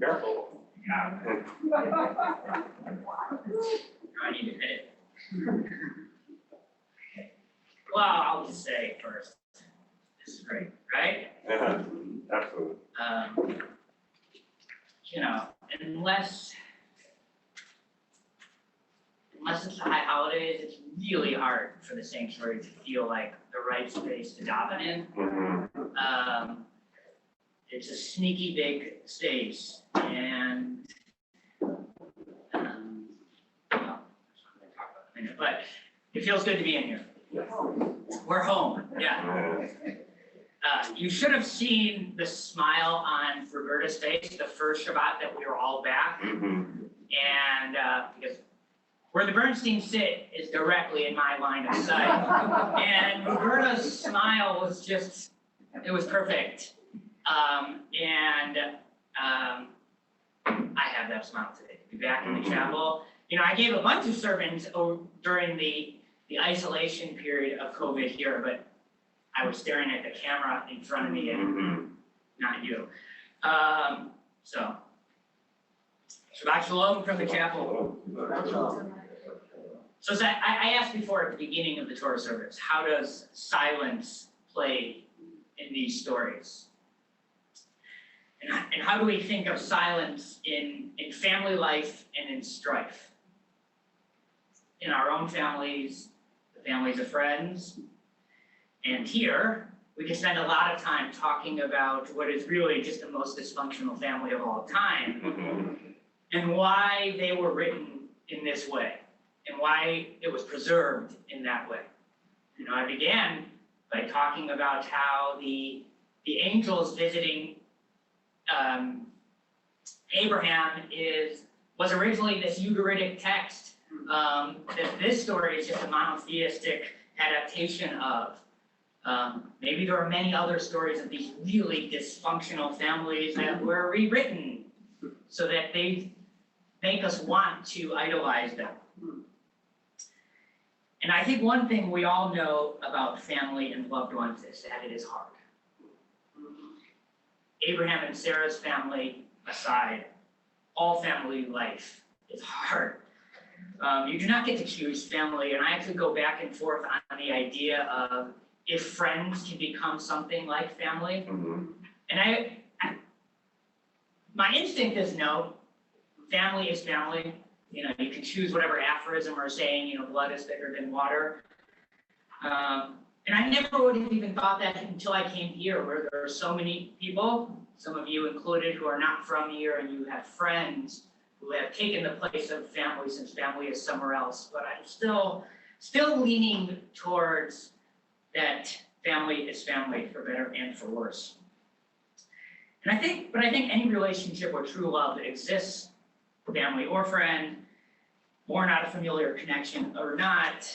Careful. Yeah. I need to edit. Well, I'll just say first, this is great, right? Absolutely. You know, unless it's the high holidays, it's really hard for the sanctuary to feel like the right space to daven in. Mm-hmm. It's a sneaky big space, and well, that's what I'm going to talk about in a minute, but it feels good to be in here. We're home, yeah. You should have seen the smile on Roberta's face the first Shabbat that we were all back, and because where the Bernsteins sit is directly in my line of sight, and Roberta's smile was just, it was perfect. I have that smile today to be back in the chapel. You know, I gave a bunch of sermons during the isolation period of COVID here, but I was staring at the camera in front of me and not you. So, Shabbat Shalom from the chapel. So I asked before at the beginning of the Torah service, how does silence play in these stories? And how do we think of silence in family life and in strife? In our own families, the families of friends. And here, we can spend a lot of time talking about what is really just the most dysfunctional family of all time, and why they were written in this way, and why it was preserved in that way. You know, I began by talking about how the angels visiting Abraham was originally this Ugaritic text that this story is just a monotheistic adaptation of. Maybe there are many other stories of these really dysfunctional families that were rewritten so that they make us want to idolize them. And I think one thing we all know about family and loved ones is that it is hard. Abraham and Sarah's family aside, all family life is hard. You do not get to choose family, and I actually go back and forth on the idea of if friends can become something like family. And my instinct is no. Family is family. You know, you can choose whatever aphorism or saying, you know, blood is thicker than water. And I never would have even thought that until I came here, where there are so many people, some of you included, who are not from here, and you have friends who have taken the place of family since family is somewhere else. But I'm still leaning towards that family is family, for better and for worse. And I think any relationship or true love that exists, family or friend, born out of familiar connection or not,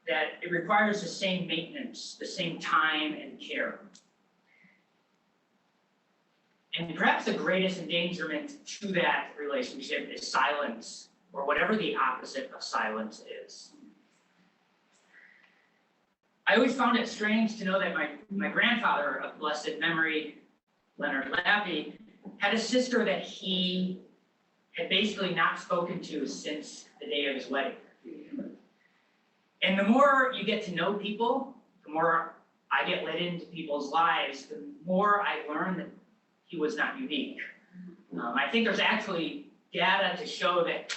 that it requires the same maintenance, the same time and care. And perhaps the greatest endangerment to that relationship is silence, or whatever the opposite of silence is. I always found it strange to know that my grandfather of blessed memory, Leonard Lappy, had a sister that he had basically not spoken to since the day of his wedding. And the more you get to know people, the more I get let into people's lives, the more I learn that he was not unique. I think there's actually data to show that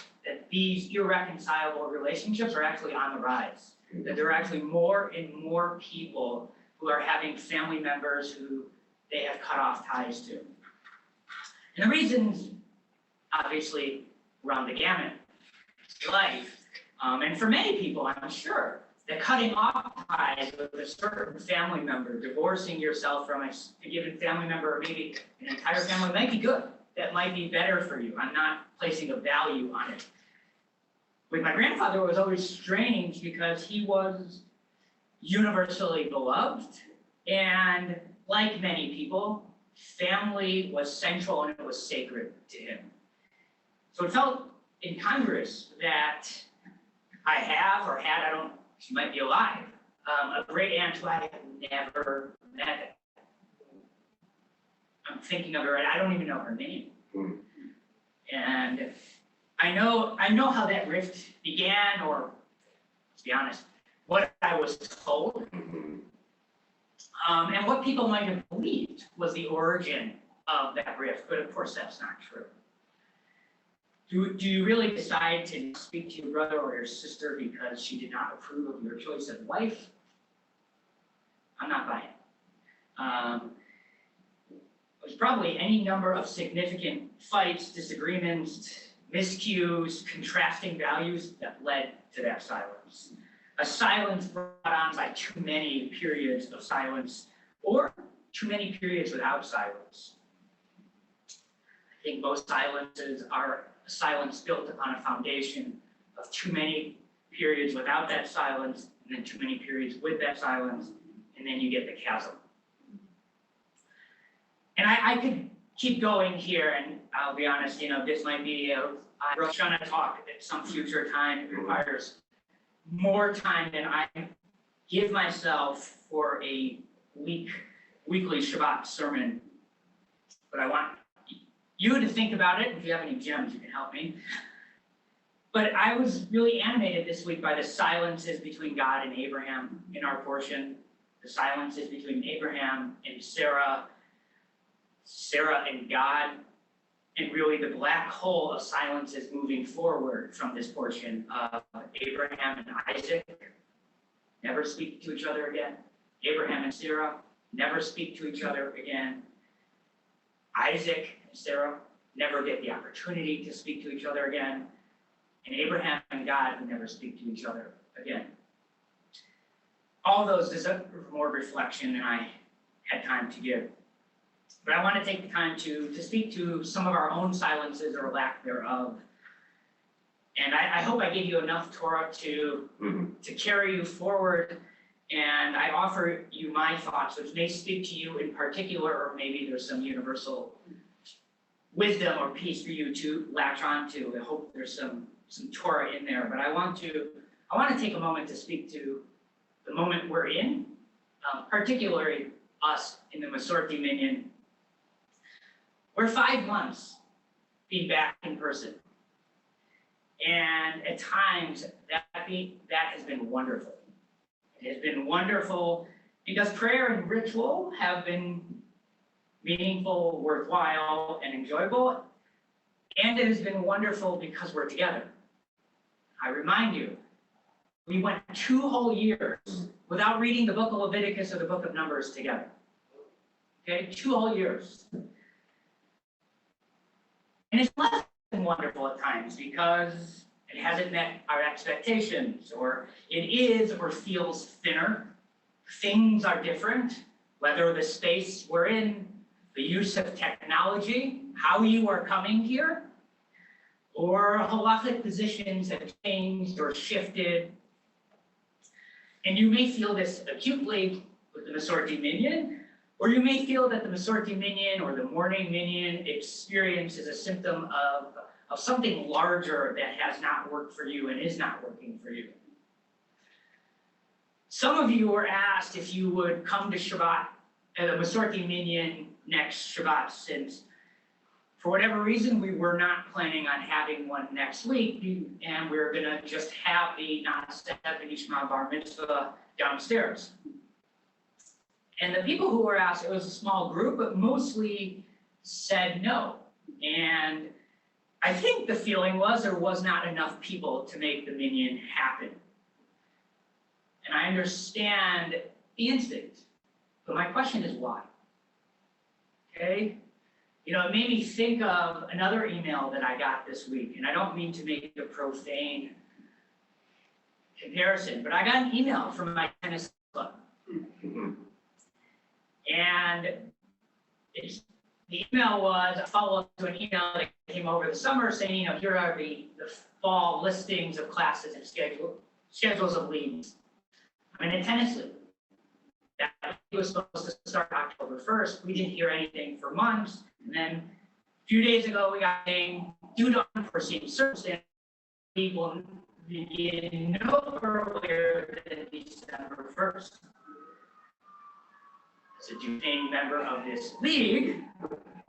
these irreconcilable relationships are actually on the rise. That there are actually more and more people who are having family members who they have cut off ties to. And the reasons, obviously, run the gamut. Life. And for many people, I'm sure, that cutting off ties with a certain family member, divorcing yourself from a given family member, or maybe an entire family, might be good. That might be better for you. I'm not placing a value on it. With my grandfather, it was always strange because he was universally beloved, and like many people, family was central and it was sacred to him. So it felt incongruous that I have or had, I don't, she might be alive, a great aunt who I have never met. I'm thinking of her, and I don't even know her name. Hmm. And I know how that rift began, or let's be honest, what I was told, and what people might have believed was the origin of that rift, but of course that's not true. Do you really decide to speak to your brother or your sister because she did not approve of your choice of wife? I'm not buying it. There's probably any number of significant fights, disagreements, miscues, contrasting values that led to that silence. A silence brought on by too many periods of silence, or too many periods without silence. I think most silences are a silence built upon a foundation of too many periods without that silence, and then too many periods with that silence, and then you get the chasm. And I could keep going here, and I'll be honest, this might be a Rosh Hashanah talk at some future time. It requires more time than I give myself for a weekly Shabbat sermon. But I want you to think about it. If you have any gems, you can help me. But I was really animated this week by the silences between God and Abraham in our portion, the silences between Abraham and Sarah and God, and really the black hole of silences moving forward from this portion of Abraham and Isaac never speak to each other again. Abraham and Sarah never speak to each other again. Isaac and Sarah never get the opportunity to speak to each other again. And Abraham and God would never speak to each other again. All those deserve more reflection than I had time to give. But I want to take the time to speak to some of our own silences or lack thereof. And I hope I gave you enough Torah to carry you forward. And I offer you my thoughts, which may speak to you in particular, or maybe there's some universal wisdom or peace for you to latch on to. I hope there's some Torah in there. But I want to take a moment to speak to the moment we're in, particularly us in the Masorti Minyan. We're 5 months being back in person. And at times, that has been wonderful. It has been wonderful because prayer and ritual have been meaningful, worthwhile, and enjoyable. And it has been wonderful because we're together. I remind you, we went 2 whole years without reading the book of Leviticus or the book of Numbers together. Okay, 2 whole years. And it's less than wonderful at times because it hasn't met our expectations, or it is or feels thinner. Things are different, whether the space we're in, the use of technology, how you are coming here, or halachic positions have changed or shifted. And you may feel this acutely with the Masorti Minyan, or you may feel that the Masorti Minyan or the morning Minyan experience is a symptom of something larger that has not worked for you and is not working for you. Some of you were asked if you would come to Shabbat, the Masorti Minyan next Shabbat, since for whatever reason we were not planning on having one next week, and we were going to just have the Na'aseh V'Nishma Bar Mitzvah downstairs. And the people who were asked, it was a small group, but mostly said no. And I think the feeling was there was not enough people to make the minyan happen. And I understand the instinct, but my question is why? Okay? It made me think of another email that I got this week, and I don't mean to make a profane comparison, but I got an email from my tennis club. And the email was a follow-up to an email that came over the summer saying, here are the fall listings of classes and schedules of leagues. I'm in a tennis league. That was supposed to start October 1st. We didn't hear anything for months. And then a few days ago, we got saying, due to unforeseen circumstances, we will begin no earlier than December 1st. as a Judean member of this league,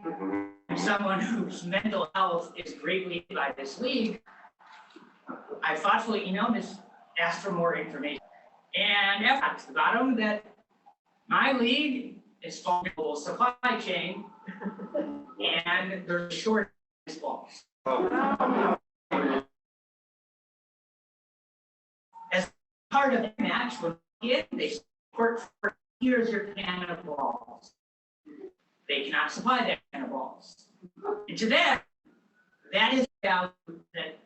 and someone whose mental health is greatly by this league, I thoughtfully emailed this, asked for more information. And at the bottom that my league is following global supply chain, and there's a shortage of balls. As part of the match, when they support for here's your can of balls. They cannot supply that can of balls. And to them, that is value that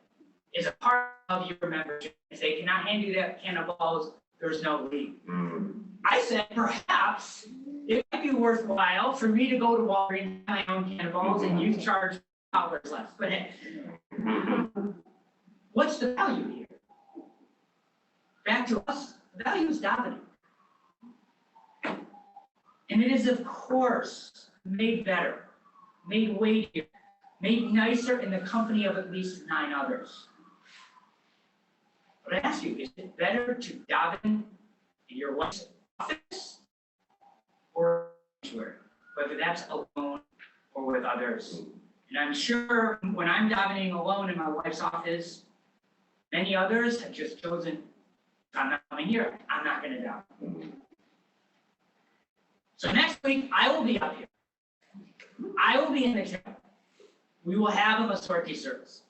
is a part of your membership. If they cannot hand you that can of balls, there's no league. I said, perhaps it might be worthwhile for me to go to Walgreens and buy my own can of balls and you charge $2 less. But hey, what's the value here? Back to us, the value is davening. And it is, of course, made better, made weightier, made nicer in the company of at least 9 others. But I ask you, is it better to daven in your wife's office or elsewhere, whether that's alone or with others? And I'm sure when I'm davening alone in my wife's office, many others have just chosen, I'm not coming here, I'm not going to daven. So next week, I will be up here. I will be in the chapel. We will have a Masorti service.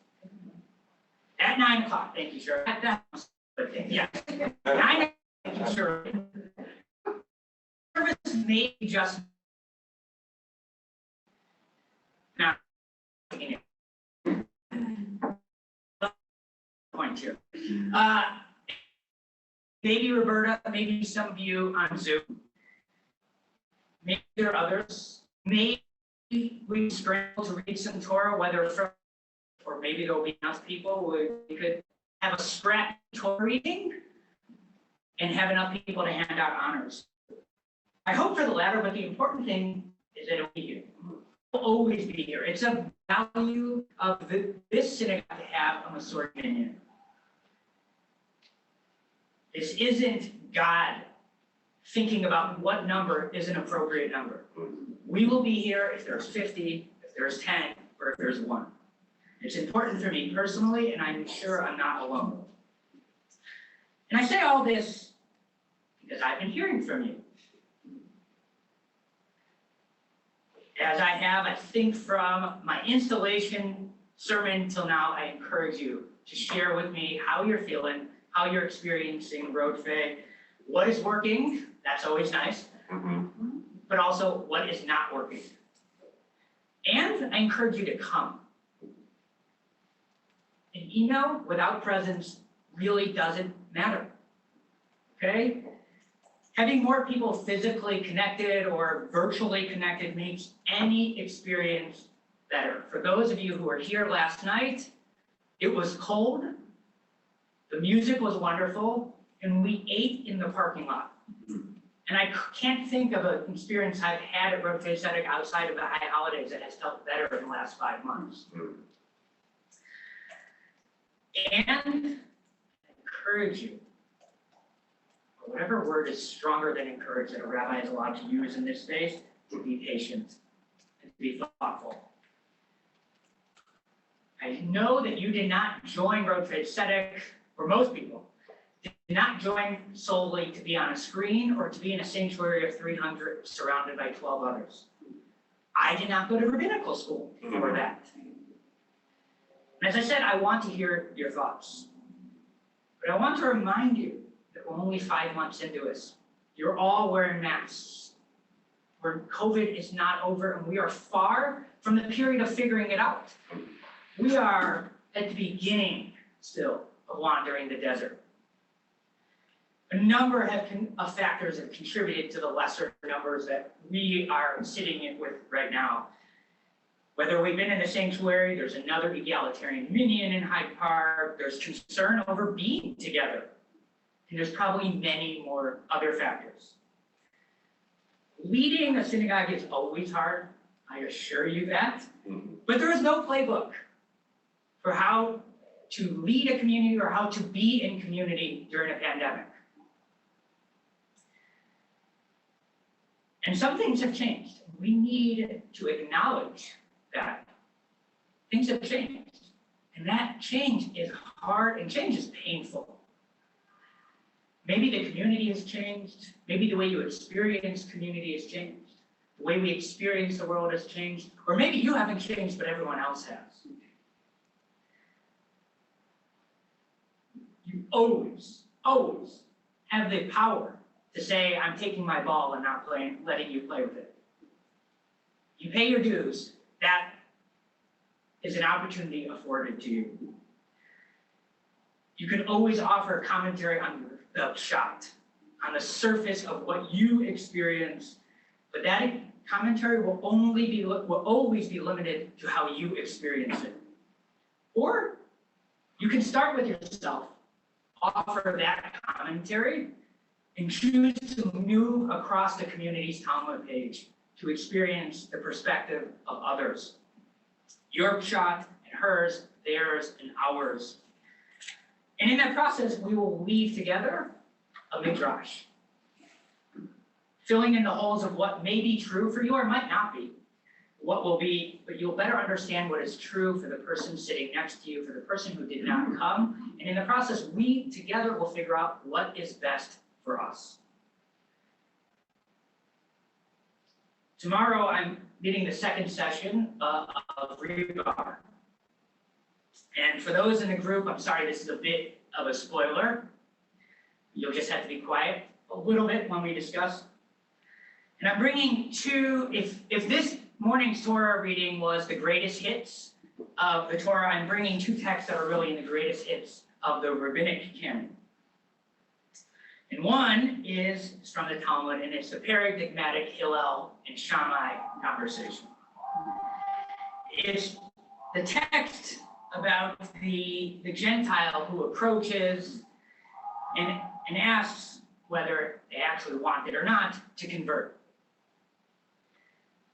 At 9 o'clock, thank you, sir. At that, yeah. 9 thank you, sir. Service may be just now. Point here. Maybe Roberta, maybe some of you on Zoom. Maybe there are others. Maybe we scramble to read some Torah, whether from, or maybe there'll be enough people where we could have a scrap Torah reading and have enough people to hand out honors. I hope for the latter, but the important thing is that it'll be here. It'll always be here. It's a value of this synagogue to have a Masorti minion. This isn't God thinking about what number is an appropriate number. We will be here if there's 50, if there's 10, or if there's 1. It's important for me personally, and I'm sure I'm not alone. And I say all this because I've been hearing from you. As I have, I think from my installation sermon till now, I encourage you to share with me how you're feeling, how you're experiencing Road Faith, what is working, that's always nice, but also what is not working. And I encourage you to come. An email without presence really doesn't matter, okay? Having more people physically connected or virtually connected makes any experience better. For those of you who were here last night, it was cold, the music was wonderful, and we ate in the parking lot. And I can't think of an experience I've had at Road Faith Center outside of the high holidays that has felt better in the last 5 months. And I encourage you, or whatever word is stronger than encourage that a rabbi is allowed to use in this space, to be patient and to be thoughtful. I know that you did not join Road Faith Tzedek, or most people, did not join solely to be on a screen or to be in a sanctuary of 300 surrounded by 12 others. I did not go to rabbinical school for that. And as I said, I want to hear your thoughts. But I want to remind you that we're only 5 months into this. You're all wearing masks. Where COVID is not over, and we are far from the period of figuring it out. We are at the beginning still of wandering the desert. A number of factors have contributed to the lesser numbers that we are sitting in with right now. Whether we've been in the sanctuary, there's another egalitarian minyan in Hyde Park, there's concern over being together, and there's probably many more other factors. Leading a synagogue is always hard, I assure you that, but there is no playbook for how to lead a community or how to be in community during a pandemic. And some things have changed. We need to acknowledge that things have changed. And that change is hard and change is painful. Maybe the community has changed. Maybe the way you experience community has changed. The way we experience the world has changed. Or maybe you haven't changed, but everyone else has. You always have the power to say, I'm taking my ball and not letting you play with it. You pay your dues. That is an opportunity afforded to you. You can always offer commentary on the upshot, on the surface of what you experience, but that commentary will always be limited to how you experience it. Or you can start with yourself, offer that commentary, and choose to move across the community's Talmud page to experience the perspective of others. Your shot and hers, theirs and ours. And in that process, we will weave together a midrash, filling in the holes of what may be true for you or might not be, what will be, but you'll better understand what is true for the person sitting next to you, for the person who did not come. And in the process, we together will figure out what is best for us. Tomorrow, I'm leading the second session of Rebar. And for those in the group, I'm sorry, this is a bit of a spoiler. You'll just have to be quiet a little bit when we discuss. And I'm bringing two, if this morning's Torah reading was the greatest hits of the Torah, I'm bringing two texts that are really in the greatest hits of the rabbinic canon. And one is from the Talmud, and it's the paradigmatic Hillel and Shammai conversation. It's the text about the gentile who approaches and asks whether they actually want it or not to convert.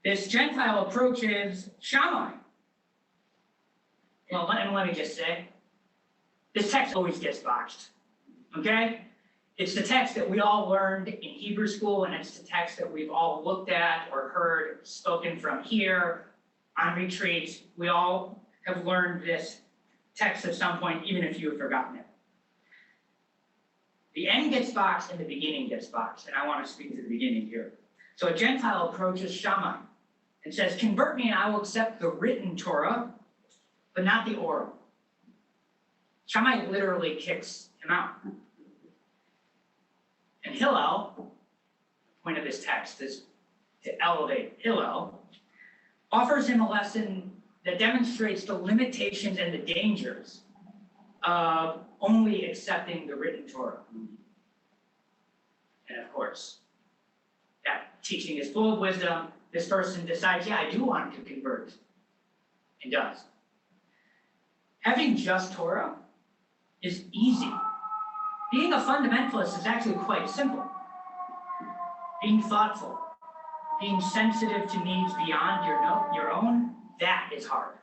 This gentile approaches Shammai. Well, let me just say, this text always gets botched, okay? It's the text that we all learned in Hebrew school, and it's the text that we've all looked at or heard spoken from here on retreats. We all have learned this text at some point, even if you have forgotten it. The end gets boxed and the beginning gets boxed, and I want to speak to the beginning here. So a Gentile approaches Shammai and says, convert me and I will accept the written Torah, but not the oral. Shammai literally kicks him out. And Hillel, the point of this text is to elevate Hillel, offers him a lesson that demonstrates the limitations and the dangers of only accepting the written Torah. And of course, that teaching is full of wisdom. This person decides, yeah, I do want to convert, and does. Having just Torah is easy. Being a fundamentalist is actually quite simple. Being thoughtful, being sensitive to needs beyond your own, that is hard.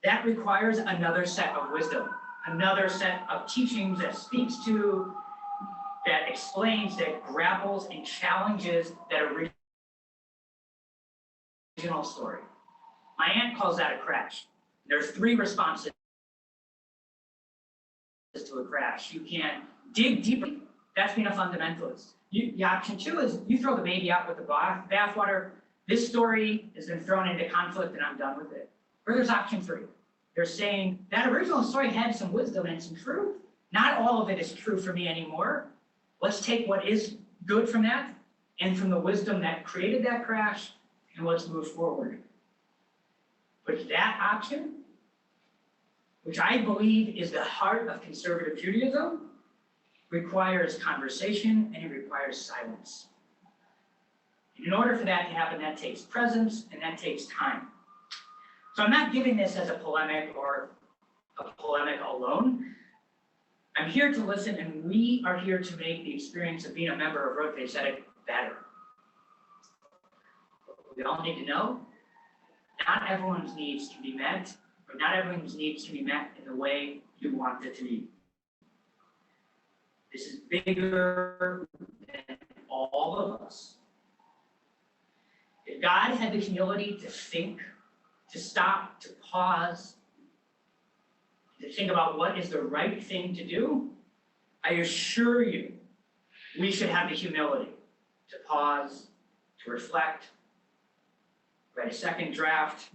That requires another set of wisdom, another set of teachings that speaks to, that explains, that grapples and challenges that original story. My aunt calls that a crash. There's three responses to a crash. You can dig deeper. That's being a fundamentalist. The option two is you throw the baby out with the bathwater. This story has been thrown into conflict and I'm done with it. Or there's option three. They're saying that original story had some wisdom and some truth. Not all of it is true for me anymore. Let's take what is good from that and from the wisdom that created that crash, and let's move forward. But that option, which I believe is the heart of conservative Judaism, requires conversation and it requires silence. And in order for that to happen, that takes presence and that takes time. So I'm not giving this as a polemic or a polemic alone. I'm here to listen, and we are here to make the experience of being a member of Rote Tzedek better. We all need to know not everyone's needs can be met, or not everyone's needs can be met in the way you want it to be. This is bigger than all of us. God had the humility to think, to stop, to pause, to think about what is the right thing to do, I assure you, we should have the humility to pause, to reflect, write a second draft,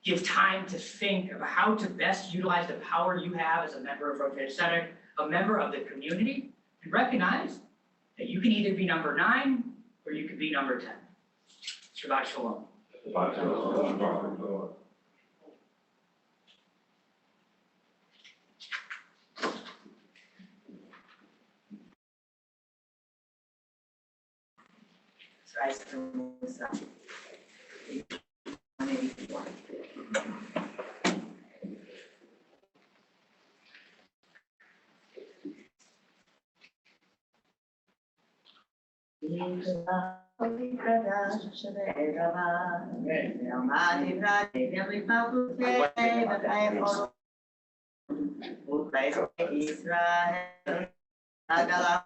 give time to think about how to best utilize the power you have as a member of Rotated Center, a member of the community, and recognize that you can either be number 9 or you could be number 10. Shabbat Shalom. Israel,